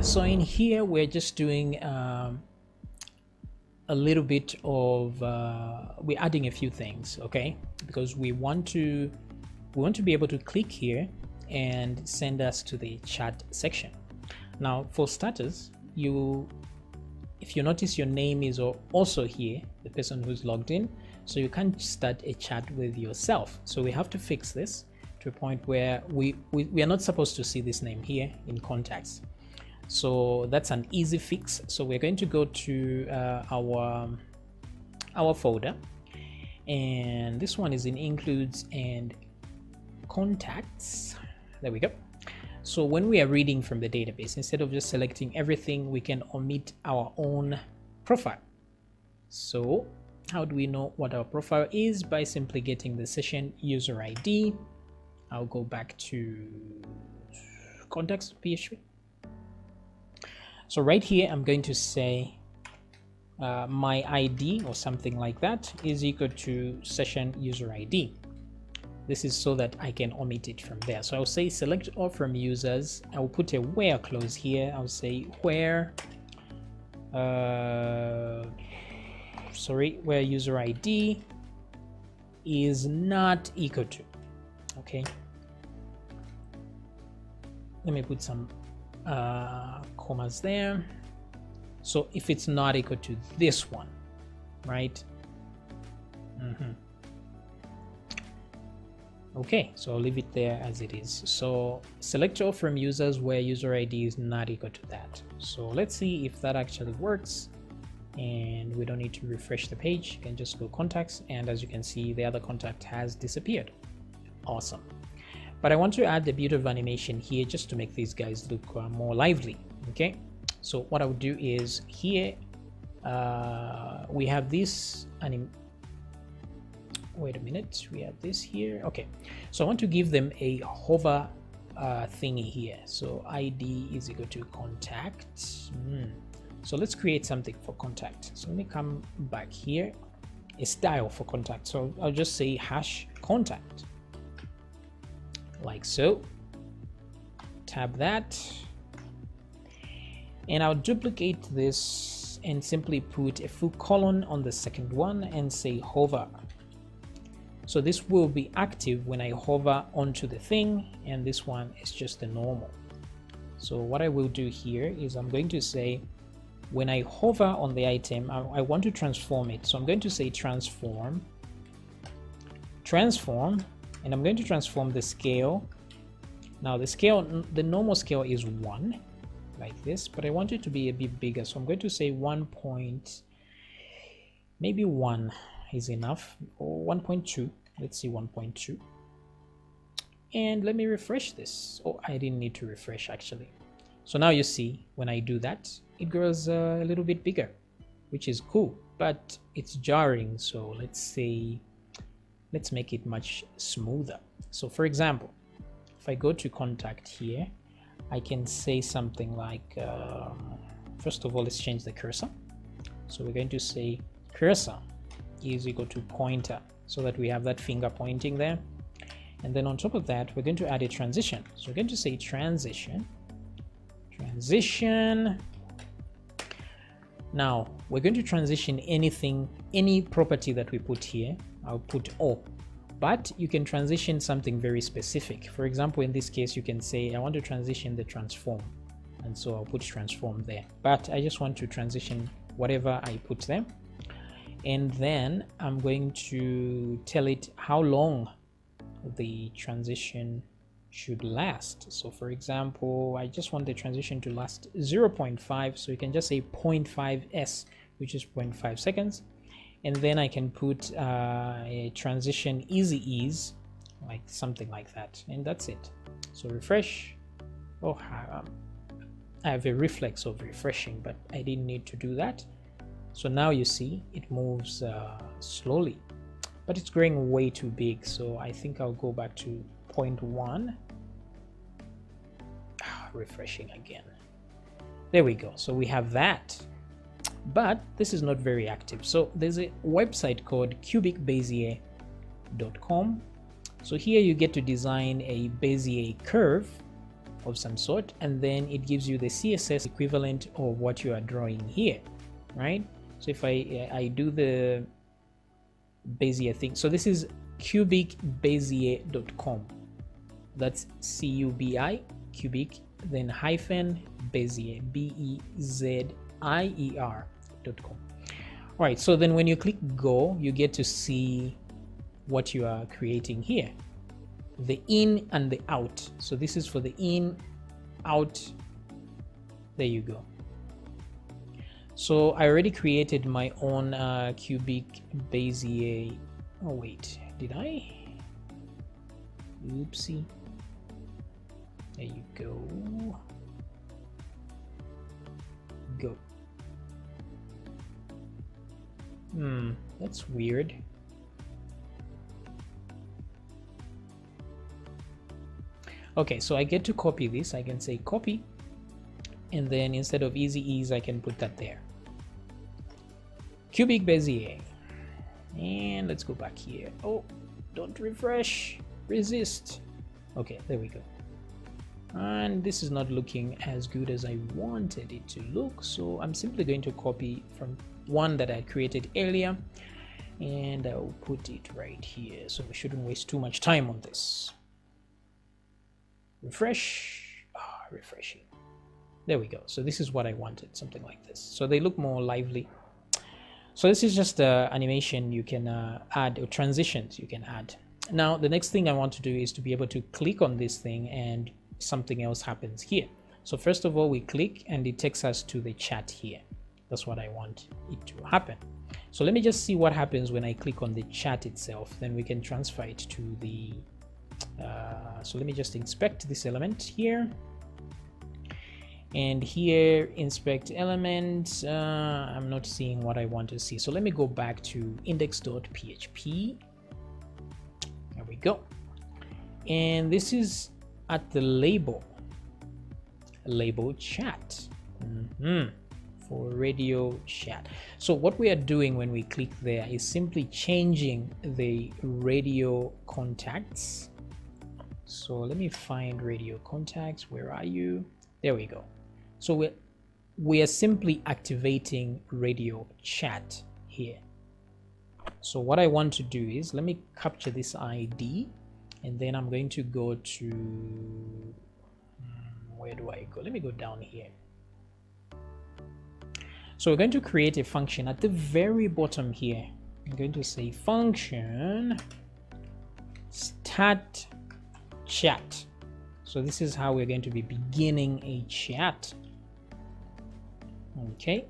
So in here, we're just doing a little bit of, we're adding a few things, okay? Because we want to be able to click here and send us to the chat section. Now for starters, if you notice, your name is also here, the person who's logged in, so you can't start a chat with yourself. So we have to fix this to a point where we are not supposed to see this name here in contacts. So that's an easy fix. So we're going to go to our folder, and this one is in includes and contacts. There we go. So when we are reading from the database, instead of just selecting everything, we can omit our own profile. So how do we know what our profile is? By simply getting the session user ID. I'll go back to contacts PHP. So right here, I'm going to say my ID or something like that is equal to session user ID. This is so that I can omit it from there. So I'll say select all from users. I'll put a where clause here. I'll say where where user ID is not equal to. Okay, let me put some commas there. So if it's not equal to this one, right? Okay, so I'll leave it there as it is. So select all from users where user ID is not equal to that. So let's see if that actually works, and we don't need to refresh the page. You can just go contacts, and as you can see, the other contact has disappeared. Awesome. But I want to add a bit of animation here just to make these guys look more lively. Okay, so what I would do is here we have this wait a minute, we have this here. Okay, so I want to give them a hover thingy here. So ID is equal to contact. So let's create something for contact. So let me come back here, a style for contact. So I'll just say hash contact, like so. Tab that, and I'll duplicate this and simply put a full colon on the second one and say hover. So this will be active when I hover onto the thing, and this one is just the normal. So what I will do here is I'm going to say when I hover on the item, I want to transform it. So I'm going to say transform, and I'm going to transform the scale. Now the scale, the normal scale is 1, like this, but I want it to be a bit bigger. So I'm going to say 1 is enough, or 1.2. Let's see, 1.2. And let me refresh this. Oh, I didn't need to refresh actually. So now you see when I do that, it grows a little bit bigger, which is cool, but it's jarring. So let's make it much smoother. So for example, if I go to contact here, I can say something like, first of all, let's change the cursor. So we're going to say cursor is equal to pointer, so that we have that finger pointing there. And then on top of that, we're going to add a transition. So we're going to say transition. Now we're going to transition anything, any property that we put here. I'll put all, but you can transition something very specific. For example, in this case, you can say I want to transition the transform, and so I'll put transform there, but I just want to transition whatever I put there. And then I'm going to tell it how long the transition should last. So for example, I just want the transition to last 0.5, so you can just say 0.5s, which is 0.5 seconds. And then I can put a transition easy ease, like something like that, and that's it. So refresh. Oh, I have a reflex of refreshing, but I didn't need to do that. So now you see it moves slowly, but it's growing way too big. So I think I'll go back to 0.1. Refreshing again. There we go. So we have that, but this is not very active. So there's a website called cubicbezier.com. So here you get to design a Bezier curve of some sort, and then it gives you the CSS equivalent of what you are drawing here, right? So if I do the Bezier thing, so this is cubicbezier.com. That's CUBI, cubic, then hyphen Bezier, BEZIER.com. All right, so then when you click go, you get to see what you are creating here, the in and the out. So this is for the in, out. There you go. So I already created my own cubic Bezier. Oh wait, did I? Oopsie. There you go. Go. That's weird. Okay, so I get to copy this. I can say copy, and then instead of easy ease, I can put that there. Cubic Bezier. And let's go back here. Oh, don't refresh, resist. Okay, there we go. And this is not looking as good as I wanted it to look, so I'm simply going to copy from one that I created earlier, and I'll put it right here, so we shouldn't waste too much time on this. Refresh. Refreshing. There we go. So this is what I wanted, something like this, so they look more lively. So this is just animation you can add, or transitions you can add. Now the next thing I want to do is to be able to click on this thing and something else happens here. So first of all, we click and it takes us to the chat here. That's what I want it to happen. So let me just see what happens when I click on the chat itself, then we can transfer it to the so let me just inspect this element here, and here inspect element. I'm not seeing what I want to see, so let me go back to index.php. There we go, and this is at the label chat for radio chat. So what we are doing when we click there is simply changing the radio contacts. So let me find radio contacts. Where are you? There we go. So we are simply activating radio chat here. So what I want to do is, let me capture this ID, and then I'm going to go to, where do I go? Let me go down here. So we're going to create a function at the very bottom here. I'm going to say function start chat. So this is how we're going to be beginning a chat. Okay.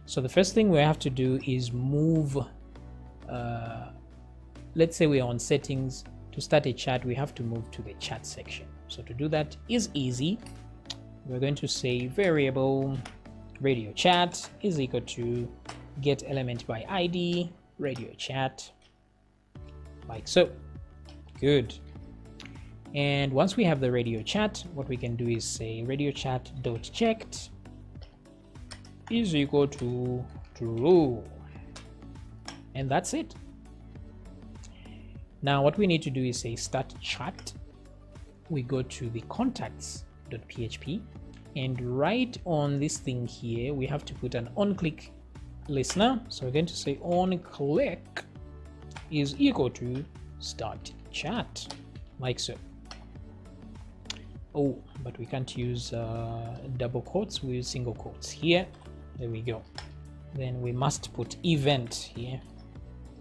So the first thing we have to do is move, let's say we're on settings. To start a chat, we have to move to the chat section. So to do that is easy. We're going to say variable radio chat is equal to get element by ID radio chat, like so. Good. And once we have the radio chat, what we can do is say radio chat dot checked is equal to true, and that's it. Now what we need to do is say start chat. We go to the contacts.php, and right on this thing here we have to put an on click listener. So we're going to say on click is equal to start chat, like so. Oh, but we can't use double quotes, we use single quotes here. There we go. Then we must put event here,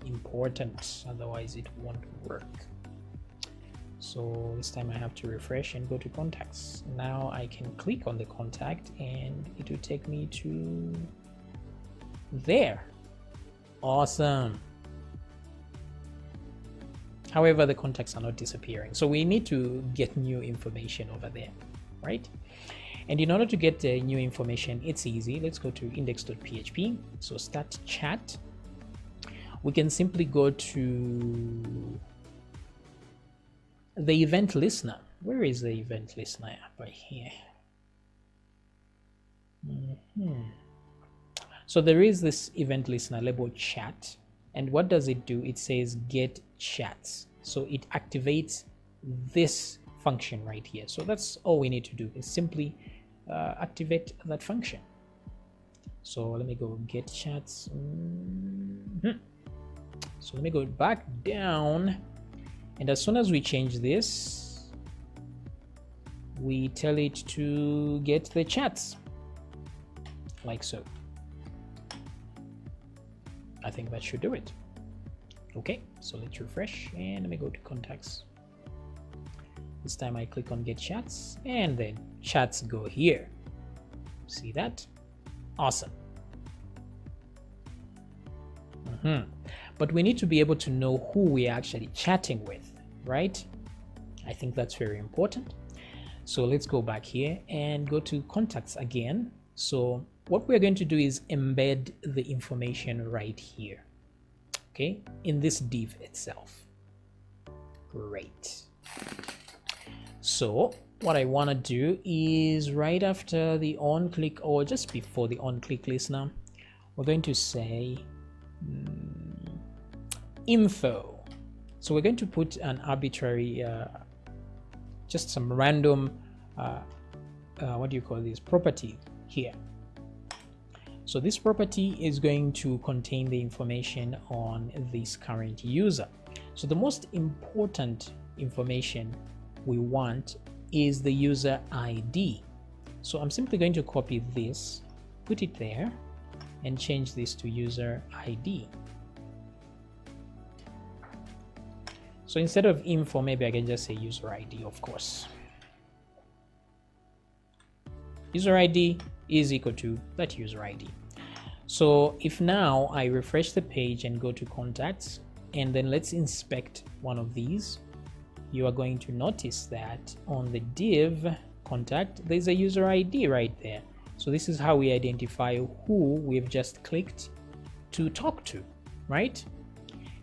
important, otherwise it won't work. So this time I have to refresh and go to contacts. Now I can click on the contact and it will take me to there. Awesome. However, the contacts are not disappearing, so we need to get new information over there, right? And in order to get new information, it's easy. Let's go to index.php. So start chat. We can simply go to the event listener. Where is the event listener? Right here. So there is this event listener labeled chat, and what does it do? It says get chats. So it activates this function right here. So that's all we need to do, is simply activate that function. So let me go get chats. So let me go back down, and as soon as we change this, we tell it to get the chats, like so. I think that should do it. Okay, so let's refresh, and let me go to contacts. This time I click on get chats, and then chats go here. See that? Awesome. But we need to be able to know who we're actually chatting with, right? I think that's very important. So let's go back here and go to contacts again. So what we're going to do is embed the information right here, okay, in this div itself. Great. So what I want to do is right after the on click, or just before the on click listener, we're going to say info. So we're going to put an arbitrary, just some random, what do you call this, property here. So this property is going to contain the information on this current user. So the most important information we want is the user ID. So I'm simply going to copy this, put it there, and change this to user ID. So instead of info, maybe I can just say user ID, of course. User ID is equal to that user ID. So if now I refresh the page and go to contacts, and then let's inspect one of these, you are going to notice that on the div contact, there's a user ID right there. So this is how we identify who we've just clicked to talk to, right?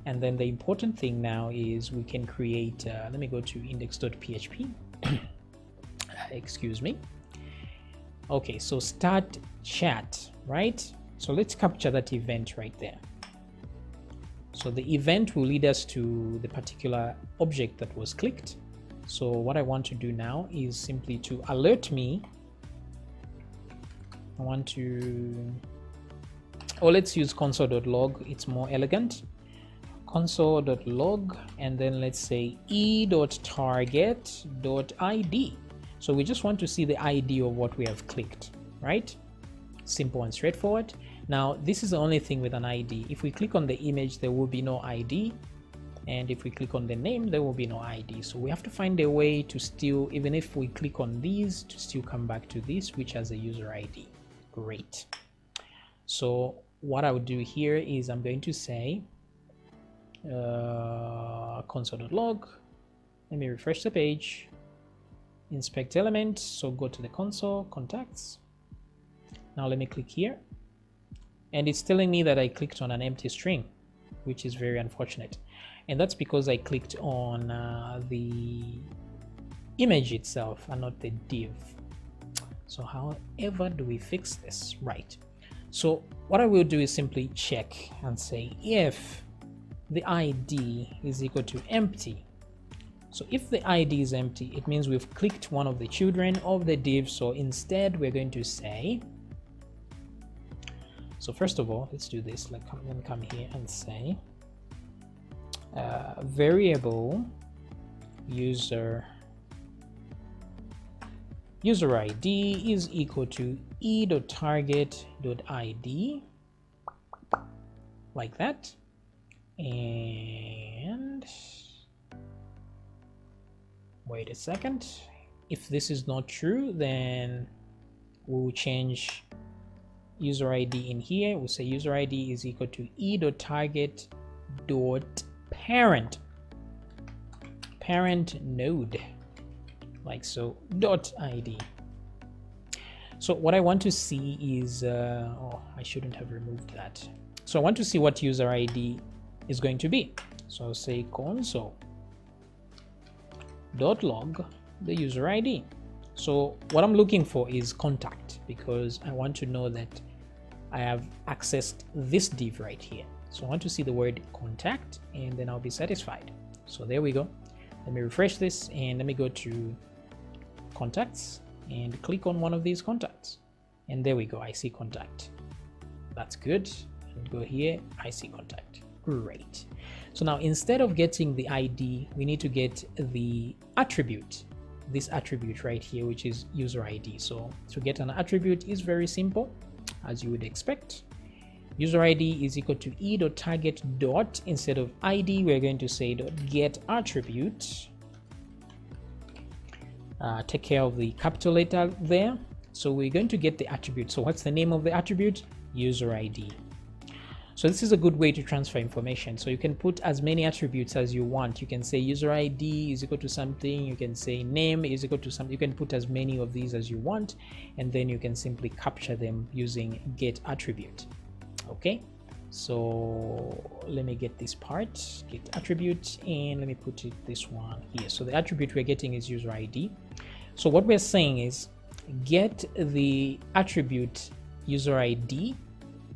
And then the important thing now is we can create, let me go to index.php. Excuse me. Okay, so start chat, right? So let's capture that event right there. So the event will lead us to the particular object that was clicked. So what I want to do now is simply to alert me. I want to, or let's use console.log, it's more elegant. Console.log, and then let's say e.target.id. So we just want to see the ID of what we have clicked, right? Simple and straightforward. Now this is the only thing with an ID. If we click on the image, there will be no ID, and if we click on the name, there will be no ID. So we have to find a way to still, even if we click on these, to still come back to this, which has a user ID. Great. So what I would do here is I'm going to say console.log. Let me refresh the page, inspect element. So go to the console, contacts. Now let me click here, and it's telling me that I clicked on an empty string, which is very unfortunate. And that's because I clicked on the image itself and not the div. So however do we fix this? Right. So what I will do is simply check and say if the ID is equal to empty. So if the ID is empty, it means we've clicked one of the children of the div. So instead we're going to say, so first of all, let's do this. Let me come here and say variable user ID is equal to e.target.id, like that. And wait a second, if this is not true, then we'll change user ID in here. We'll say user ID is equal to e.target.parent node, like so, .id. So what I want to see is oh, I shouldn't have removed that. So I want to see what user ID is going to be. So I'll say console.log the user ID. So what I'm looking for is contact, because I want to know that I have accessed this div right here. So I want to see the word contact, and then I'll be satisfied. So there we go. Let me refresh this and let me go to contacts and click on one of these contacts. And there we go, I see contact. That's good. And go here, I see contact. Great. So now instead of getting the ID, we need to get the attribute, this attribute right here, which is user ID. So to get an attribute is very simple, as you would expect. User ID is equal to e.target dot, instead of ID, we're going to say .get attribute. Take care of the capital letter there. So we're going to get the attribute. So what's the name of the attribute? User ID. So this is a good way to transfer information. So you can put as many attributes as you want. You can say user ID is equal to something. You can say name is equal to something. You can put as many of these as you want, and then you can simply capture them using get attribute. Okay, so let me get this part, get attribute, and let me put it this one here. So the attribute we're getting is user ID. So what we're saying is get the attribute user ID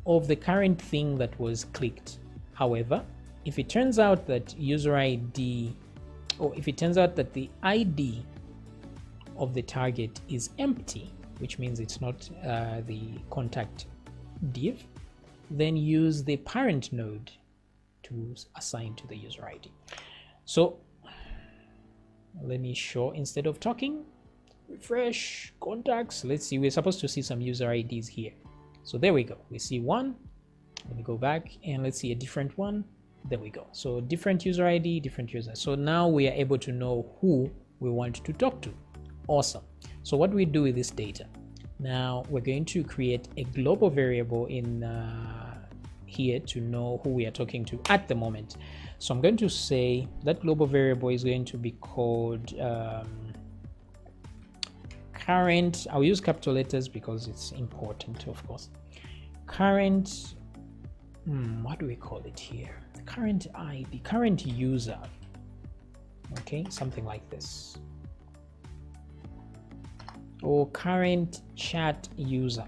of the current thing that was clicked. However, if it turns out that user ID, or if it turns out that the ID of the target is empty, which means it's not the contact div, then use the parent node to assign to the user ID. So let me show, instead of talking, refresh contacts. Let's see, we're supposed to see some user IDs here. So there we go, we see one. Let me go back and let's see a different one. There we go. So different user ID, different user. So now we are able to know who we want to talk to. Awesome. So what do we do with this data? Now we're going to create a global variable in here to know who we are talking to at the moment. So I'm going to say that global variable is going to be called current. I'll use capital letters because it's important, of course. Current, what do we call it here? Current ID, current user. Okay, something like this. Or current chat user.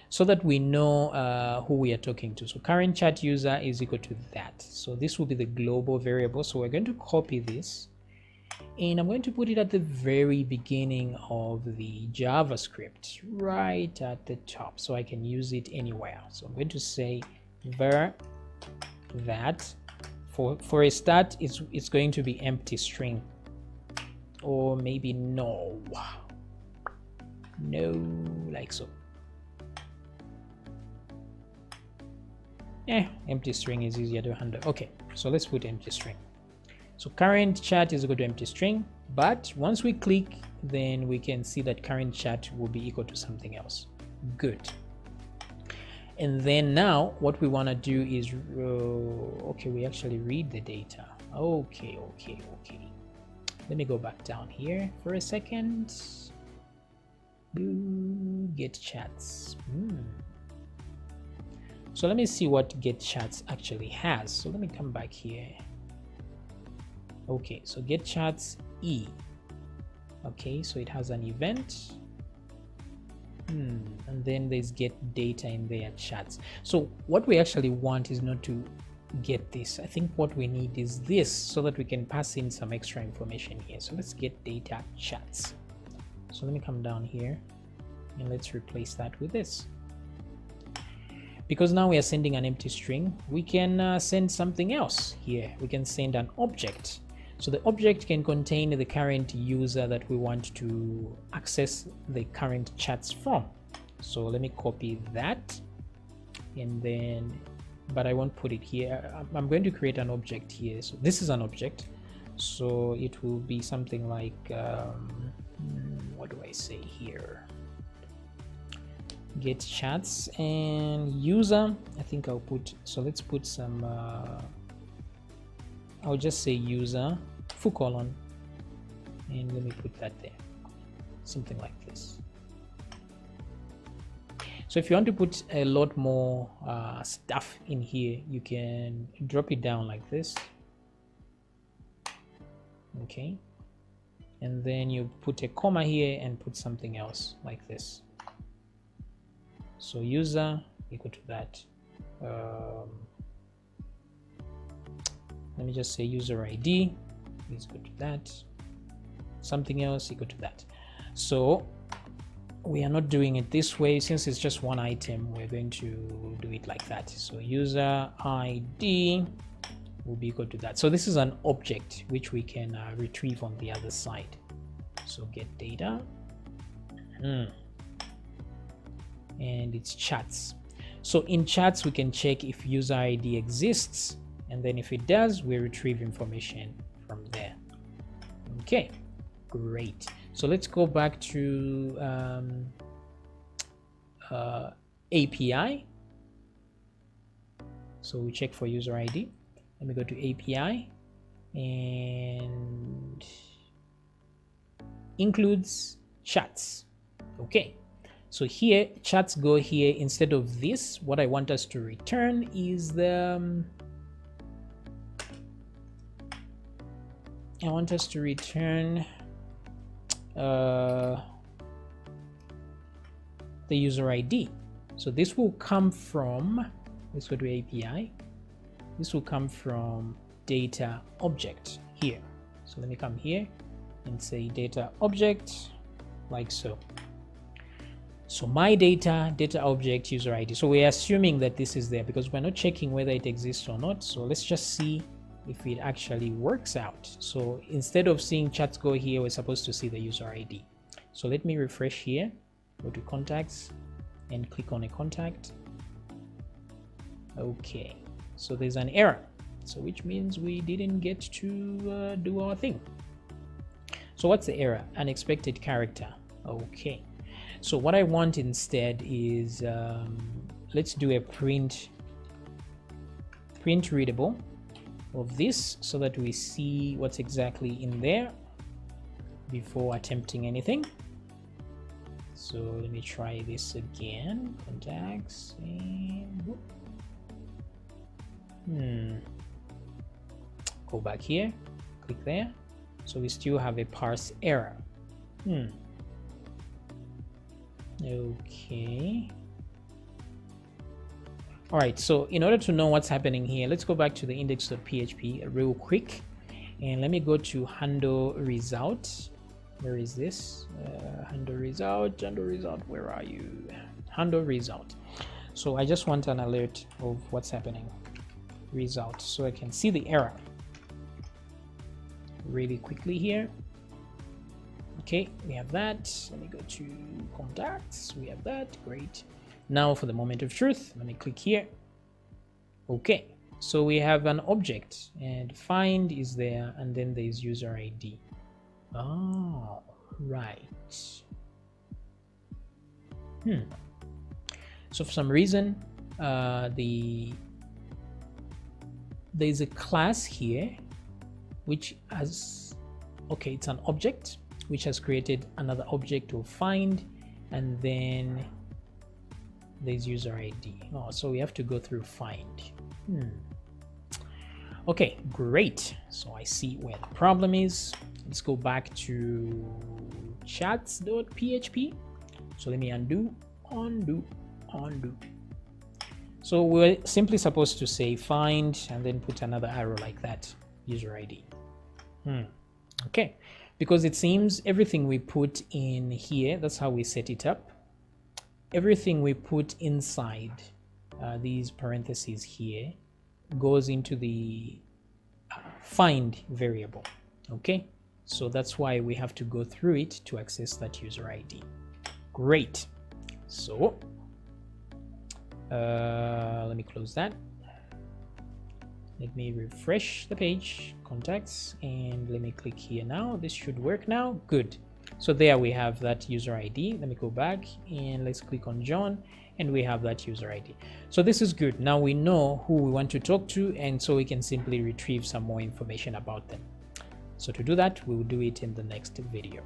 So that we know who we are talking to. So current chat user is equal to that. So this will be the global variable. So we're going to copy this and I'm going to put it at the very beginning of the JavaScript, right at the top, so I can use it anywhere. So I'm going to say var that. For a start, it's going to be empty string, or maybe no, like so. Empty string is easier to handle. Okay, so let's put empty string. So current chat is equal to empty string, but once we click, then we can see that current chat will be equal to something else. Good. And then now what we want to do is okay, we actually read the data. Okay. Let me go back down here for a second. Get chats. So let me see what get chats actually has. So let me come back here. Okay, so get chats E. Okay, so it has an event. And then there's get data in there, chats. So what we actually want is not to get this. I think what we need is this, so that we can pass in some extra information here. So let's get data chats. So let me come down here and let's replace that with this. Because now we are sending an empty string, we can send something else here. We can send an object. So the object can contain the current user that we want to access the current chats from. So let me copy that, and then, but I won't put it here. I'm going to create an object here. So this is an object. So it will be something like, what do I say here? Get chats and user. I think I'll put, so let's put some, I'll just say user full colon, and let me put that there, something like this. So if you want to put a lot more stuff in here, you can drop it down like this. Okay, and then you put a comma here and put something else like this. So user equal to that, let me just say user ID, please go to that, something else, equal to that. So we are not doing it this way. Since it's just one item, we're going to do it like that. So user ID will be equal to that. So this is an object which we can retrieve on the other side. So get data, and it's chats. So in chats we can check if user ID exists, and then if it does, we retrieve information from there. Okay, great. So let's go back to API. So we check for user ID. Let me go to API, and includes chats. Okay, so here chats go here. Instead of this, what I want us to return is the I want us to return the user ID. So this will come from, let's go to API. This will come from data object here. So let me come here and say data object, like so. So my data object user ID. So we're assuming that this is there because we're not checking whether it exists or not. So let's just see if it actually works out. So instead of seeing chats go here, we're supposed to see the user ID. So let me refresh here, go to contacts and click on a contact. Okay, so there's an error, so which means we didn't get to do our thing. So what's the error? Unexpected character. Okay, so what I want instead is let's do a print readable of this so that we see what's exactly in there before attempting anything. So let me try this again, contacts, and go back here, click there. So we still have a parse error. Okay. All right, so in order to know what's happening here, let's go back to the index.php real quick, and let me go to handle result. Where is this? Handle result, where are you? Handle result. So I just want an alert of what's happening. Result, so I can see the error really quickly here. Okay, we have that. Let me go to contacts. We have that. Great. Now for the moment of truth, let me click here. Okay, so we have an object and find is there, and then there's user ID. Oh, right. So for some reason, there's a class here which has, okay, it's an object which has created another object of find, and then there's user ID. Oh, so we have to go through find. Okay, great. So I see where the problem is. Let's go back to chats.php. So let me undo. So we're simply supposed to say find and then put another arrow like that, user ID. Okay, because it seems everything we put in here, that's how we set it up. Everything we put inside these parentheses here goes into the find variable. Okay, so that's why we have to go through it to access that user ID. Great. So let me close that. Let me refresh the page, contacts, and let me click here now. This should work now. Good. So there we have that user ID. Let me go back and let's click on John, and we have that user ID. So this is good. Now we know who we want to talk to, and so we can simply retrieve some more information about them. So to do that, we will do it in the next video.